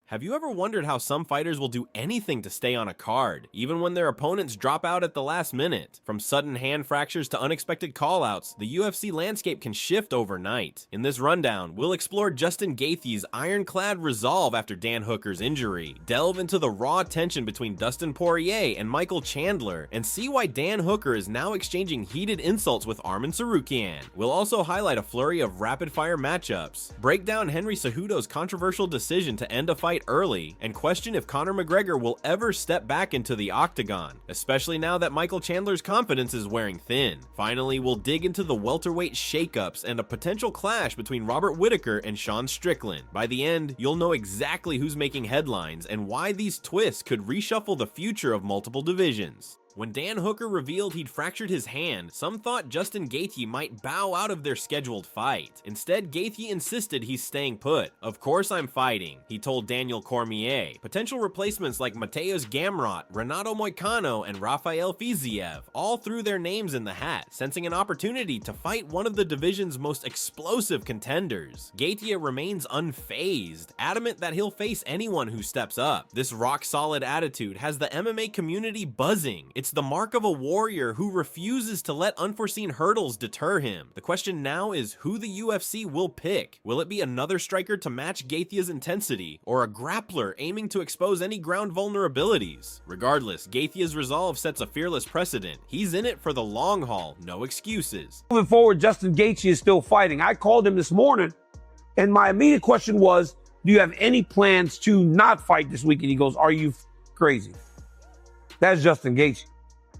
Have you ever wondered how some fighters will do anything to stay on a card, even when their opponents drop out at the last minute? From sudden hand fractures to unexpected callouts, the UFC landscape can shift overnight. In this rundown, we'll explore Justin Gaethje's ironclad resolve after Dan Hooker's injury, delve into the raw tension between Dustin Poirier and Michael Chandler, and see why Dan Hooker is now exchanging heated insults with Arman Tsarukyan. We'll also highlight a flurry of rapid-fire matchups, break down Henry Cejudo's controversial decision to end a fight early, and question if Conor McGregor will ever step back into the Octagon, especially now that Michael Chandler's confidence is wearing thin. Finally, we'll dig into the welterweight shakeups and a potential clash between Whittaker and Strickland. By the end, you'll know exactly who's making headlines and why these twists could reshuffle the future of multiple divisions. When Dan Hooker revealed he'd fractured his hand, some thought Justin Gaethje might bow out of their scheduled fight. Instead, Gaethje insisted he's staying put. "Of course I'm fighting," he told Daniel Cormier. Potential replacements like Mateusz Gamrot, Renato Moicano, and Rafael Fiziev all threw their names in the hat, sensing an opportunity to fight one of the division's most explosive contenders. Gaethje remains unfazed, adamant that he'll face anyone who steps up. This rock-solid attitude has the MMA community buzzing. It's the mark of a warrior who refuses to let unforeseen hurdles deter him. The question now is who the UFC will pick. Will it be another striker to match Gaethje's intensity, or a grappler aiming to expose any ground vulnerabilities? Regardless, Gaethje's resolve sets a fearless precedent. He's in it for the long haul, no excuses. Moving forward, Justin Gaethje is still fighting. I called him this morning, and my immediate question was, do you have any plans to not fight this week? And he goes, are you crazy? That's Justin Gaethje.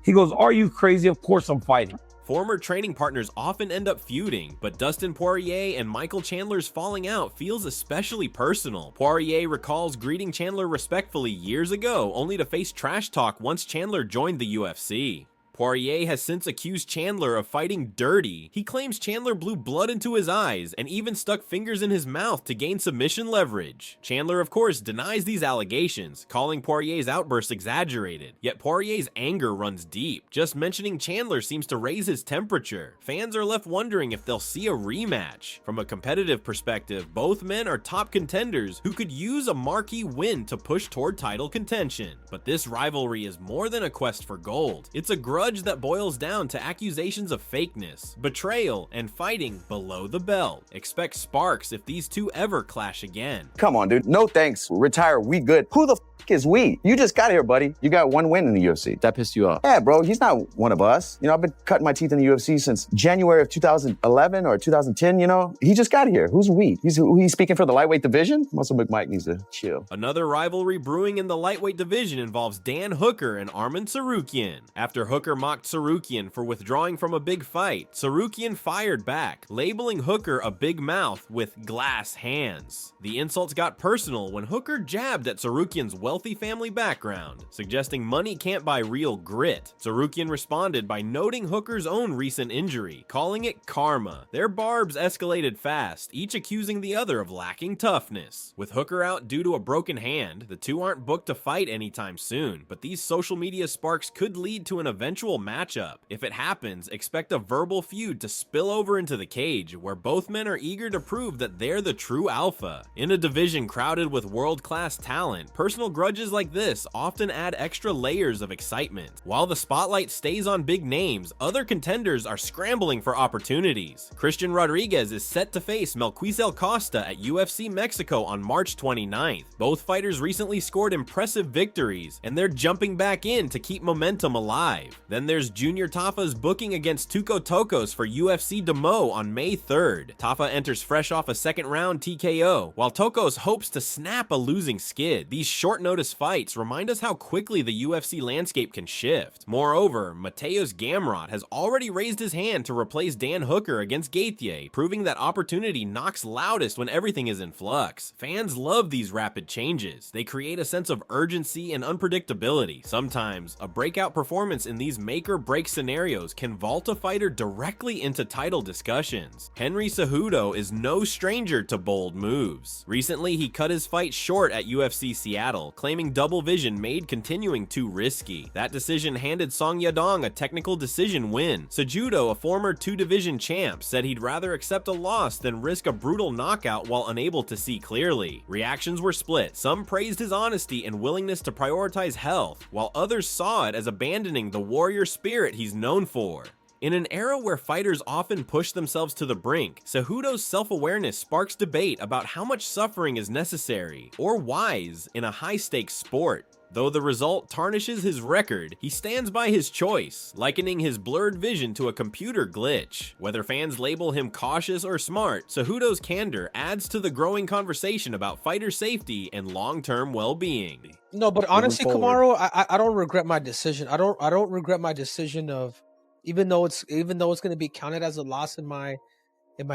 He goes, are you crazy? Of course I'm fighting. Former training partners often end up feuding, but Dustin Poirier and Michael Chandler's falling out feels especially personal. Poirier recalls greeting Chandler respectfully years ago, only to face trash talk once Chandler joined the UFC. Poirier has since accused Chandler of fighting dirty. He claims Chandler blew blood into his eyes and even stuck fingers in his mouth to gain submission leverage. Chandler, of course, denies these allegations, calling Poirier's outbursts exaggerated. Yet Poirier's anger runs deep. Just mentioning Chandler seems to raise his temperature. Fans are left wondering if they'll see a rematch. From a competitive perspective, both men are top contenders who could use a marquee win to push toward title contention. But this rivalry is more than a quest for gold. It's a grudge that boils down to accusations of fakeness, betrayal, and fighting below the belt. Expect sparks if these two ever clash again. Come on, dude. No thanks. Retire. We good. Who the f is we? You just got here, buddy. You got one win in the UFC. That pissed you off? Yeah, bro. He's not one of us. You know, I've been cutting my teeth in the UFC since January of 2011 or 2010, you know? He just got here. Who's we? He's speaking for the lightweight division? Muscle McMike needs to chill. Another rivalry brewing in the lightweight division involves Dan Hooker and Arman Tsarukyan. After Hooker mocked Tsarukyan for withdrawing from a big fight, Tsarukyan fired back, labeling Hooker a big mouth with glass hands. The insults got personal when Hooker jabbed at Tsarukyan's wealthy family background, suggesting money can't buy real grit. Tsarukyan responded by noting Hooker's own recent injury, calling it karma. Their barbs escalated fast, each accusing the other of lacking toughness. With Hooker out due to a broken hand, the two aren't booked to fight anytime soon, but these social media sparks could lead to an eventual matchup. If it happens, expect a verbal feud to spill over into the cage, where both men are eager to prove that they're the true alpha. In a division crowded with world-class talent, personal grudges like this often add extra layers of excitement. While the spotlight stays on big names, other contenders are scrambling for opportunities. Christian Rodriguez is set to face Melquizael Costa at UFC Mexico on March 29th. Both fighters recently scored impressive victories, and they're jumping back in to keep momentum alive. Then there's Junior Tafa's booking against Tuco Tokos for UFC Demo on May 3rd. Tafa enters fresh off a second-round TKO, while Tokos hopes to snap a losing skid. These short-notice fights remind us how quickly the UFC landscape can shift. Moreover, Mateusz Gamrot has already raised his hand to replace Dan Hooker against Gaethje, proving that opportunity knocks loudest when everything is in flux. Fans love these rapid changes. They create a sense of urgency and unpredictability. Sometimes, a breakout performance in these make-or-break scenarios can vault a fighter directly into title discussions. Henry Cejudo is no stranger to bold moves. Recently, he cut his fight short at UFC Seattle, claiming double vision made continuing too risky. That decision handed Song Yadong a technical decision win. Cejudo, a former two-division champ, said he'd rather accept a loss than risk a brutal knockout while unable to see clearly. Reactions were split. Some praised his honesty and willingness to prioritize health, while others saw it as abandoning the warrior spirit he's known for. In an era where fighters often push themselves to the brink, Cejudo's self-awareness sparks debate about how much suffering is necessary or wise in a high-stakes sport. Though the result tarnishes his record, he stands by his choice, likening his blurred vision to a computer glitch. Whether fans label him cautious or smart, Cejudo's candor adds to the growing conversation about fighter safety and long-term well-being. No, but honestly, Kamaru, I don't regret my decision. I don't regret my decision of even though it's going to be counted as a loss in my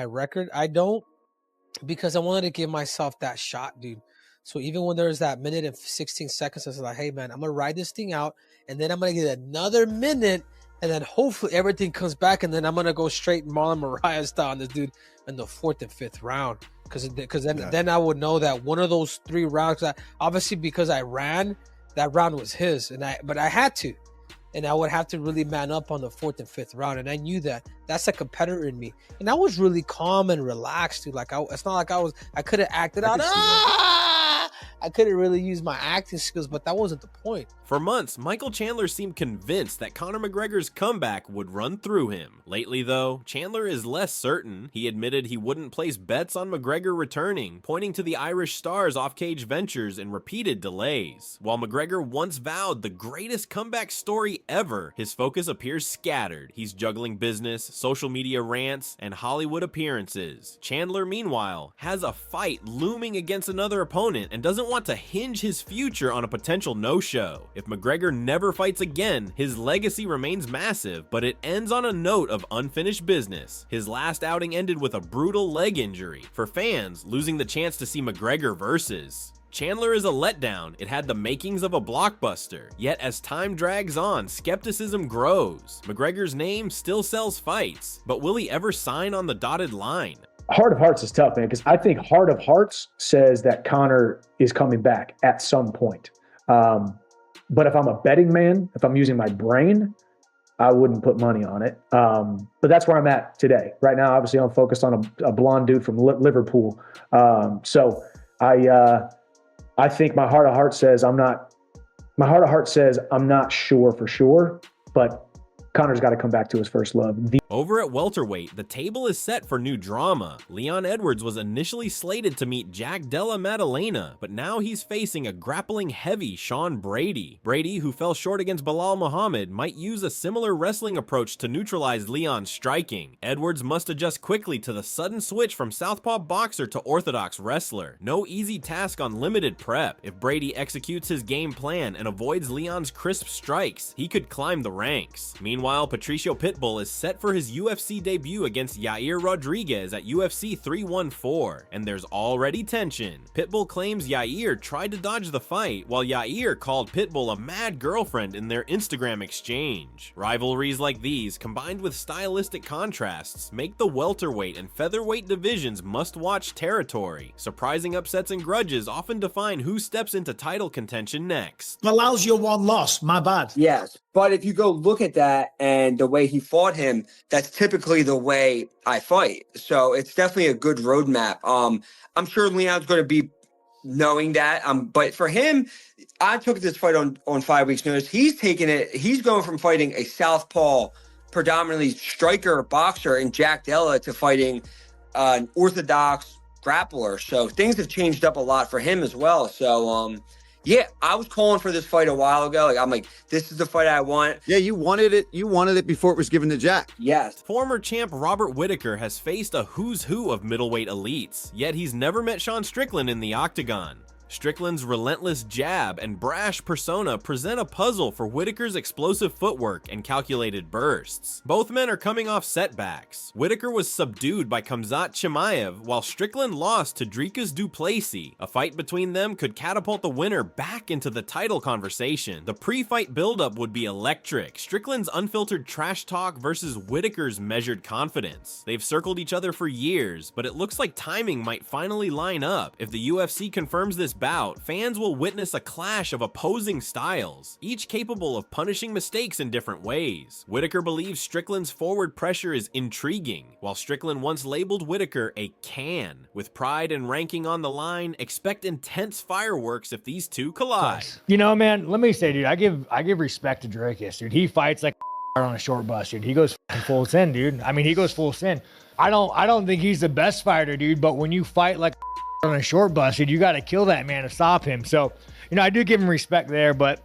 record. I don't, because I wanted to give myself that shot, dude. So even when there's that minute and 16 seconds, I was like, hey, man, I'm going to ride this thing out, and then I'm going to get another minute, and then hopefully everything comes back, and then I'm going to go straight Marlon Moraes style on this dude in the 4th and 5th round. Because then I would know that one of those 3 rounds, obviously because I ran, that round was his, but I had to. And I would have to really man up on the 4th and 5th round. And I knew that. That's a competitor in me. And I was really calm and relaxed, dude. Like, it's not like I could have acted out. I couldn't really use my acting skills, but that wasn't the point. For months, Michael Chandler seemed convinced that Conor McGregor's comeback would run through him. Lately, though, Chandler is less certain. He admitted he wouldn't place bets on McGregor returning, pointing to the Irish star's off-cage ventures and repeated delays. While McGregor once vowed the greatest comeback story ever, his focus appears scattered. He's juggling business, social media rants, and Hollywood appearances. Chandler, meanwhile, has a fight looming against another opponent and doesn't want to hinge his future on a potential no-show. If McGregor never fights again, his legacy remains massive, but it ends on a note of unfinished business. His last outing ended with a brutal leg injury. For fans, losing the chance to see McGregor versus Chandler is a letdown. It had the makings of a blockbuster. Yet as time drags on, skepticism grows. McGregor's name still sells fights, but will he ever sign on the dotted line? Heart of hearts is tough, man, because I think heart of hearts says that Conor is coming back at some point. But if I'm a betting man, if I'm using my brain, I wouldn't put money on it. But that's where I'm at today. Right now, obviously, I'm focused on a blonde dude from Liverpool. So I think my heart of hearts says I'm not sure for sure, but Conor's got to come back to his first love. Over at welterweight, the table is set for new drama. Leon Edwards was initially slated to meet Jack Della Maddalena, but now he's facing a grappling heavy Sean Brady. Brady, who fell short against Bilal Muhammad, might use a similar wrestling approach to neutralize Leon's striking. Edwards must adjust quickly to the sudden switch from southpaw boxer to orthodox wrestler. No easy task on limited prep. If Brady executes his game plan and avoids Leon's crisp strikes, he could climb the ranks. Meanwhile, Patricio Pitbull is set for his UFC debut against Yair Rodriguez at UFC 314, and there's already tension. Pitbull claims Yair tried to dodge the fight, while Yair called Pitbull a mad girlfriend in their Instagram exchange. Rivalries like these, combined with stylistic contrasts, make the welterweight and featherweight divisions must-watch territory. Surprising upsets and grudges often define who steps into title contention next. Bilal's your one loss, my bad. Yes, but if you go look at that and the way he fought him, that's typically the way I fight. So it's definitely a good roadmap. I'm sure Leon's going to be knowing that. But for him, I took this fight on 5 weeks' notice. He's taking it. He's going from fighting a southpaw, predominantly striker boxer in Jack Della to fighting an orthodox grappler. So things have changed up a lot for him as well. So, yeah, I was calling for this fight a while ago. I'm like, this is the fight I want. Yeah, you wanted it. You wanted it before it was given to Jack. Yes. Former champ Robert Whittaker has faced a who's who of middleweight elites, yet he's never met Sean Strickland in the Octagon. Strickland's relentless jab and brash persona present a puzzle for Whittaker's explosive footwork and calculated bursts. Both men are coming off setbacks. Whittaker was subdued by Khamzat Chimaev, while Strickland lost to Dricus du Plessis. A fight between them could catapult the winner back into the title conversation. The pre-fight buildup would be electric. Strickland's unfiltered trash talk versus Whittaker's measured confidence. They've circled each other for years, but it looks like timing might finally line up. If the UFC confirms this bout, fans will witness a clash of opposing styles, each capable of punishing mistakes in different ways. Whittaker believes Strickland's forward pressure is intriguing, while Strickland once labeled Whittaker a can. With pride and ranking on the line, expect intense fireworks if these two collide. You know, man, let me say, dude, I give respect to Drakus, dude. He fights like on a short bus, dude. He goes full sin, dude. I mean, he goes full sin. I don't think he's the best fighter, dude, but when you fight like on a short bus, dude, you got to kill that man to stop him. So, you know, I do give him respect there, but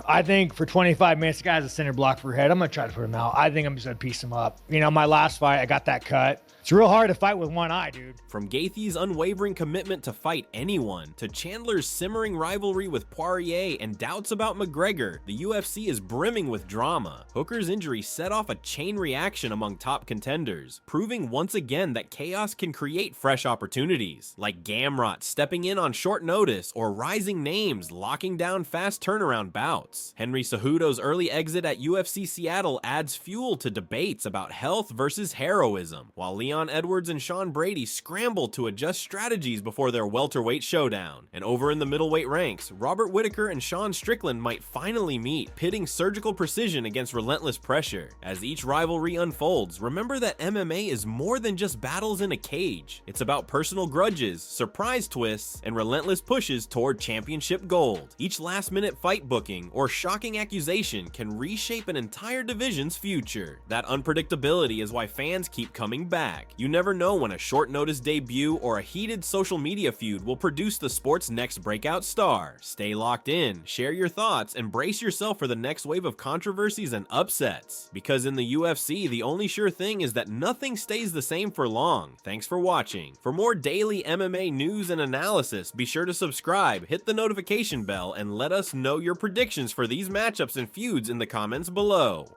I think for 25 minutes, the guy's a center block for head. I'm going to try to put him out. I think I'm just going to piece him up. You know, my last fight, I got that cut. It's real hard to fight with one eye, dude. From Gaethje's unwavering commitment to fight anyone, to Chandler's simmering rivalry with Poirier and doubts about McGregor, the UFC is brimming with drama. Hooker's injury set off a chain reaction among top contenders, proving once again that chaos can create fresh opportunities, like Gamrot stepping in on short notice or rising names locking down fast turnaround bouts. Henry Cejudo's early exit at UFC Seattle adds fuel to debates about health versus heroism, while Leon Edwards and Sean Brady scramble to adjust strategies before their welterweight showdown. And over in the middleweight ranks, Robert Whittaker and Sean Strickland might finally meet, pitting surgical precision against relentless pressure. As each rivalry unfolds, remember that MMA is more than just battles in a cage. It's about personal grudges, surprise twists, and relentless pushes toward championship gold. Each last-minute fight booking or shocking accusation can reshape an entire division's future. That unpredictability is why fans keep coming back. You never know when a short notice debut or a heated social media feud will produce the sport's next breakout star. Stay locked in, share your thoughts, and brace yourself for the next wave of controversies and upsets. Because in the UFC, the only sure thing is that nothing stays the same for long. Thanks for watching. For more daily MMA news and analysis, be sure to subscribe, hit the notification bell, and let us know your predictions for these matchups and feuds in the comments below.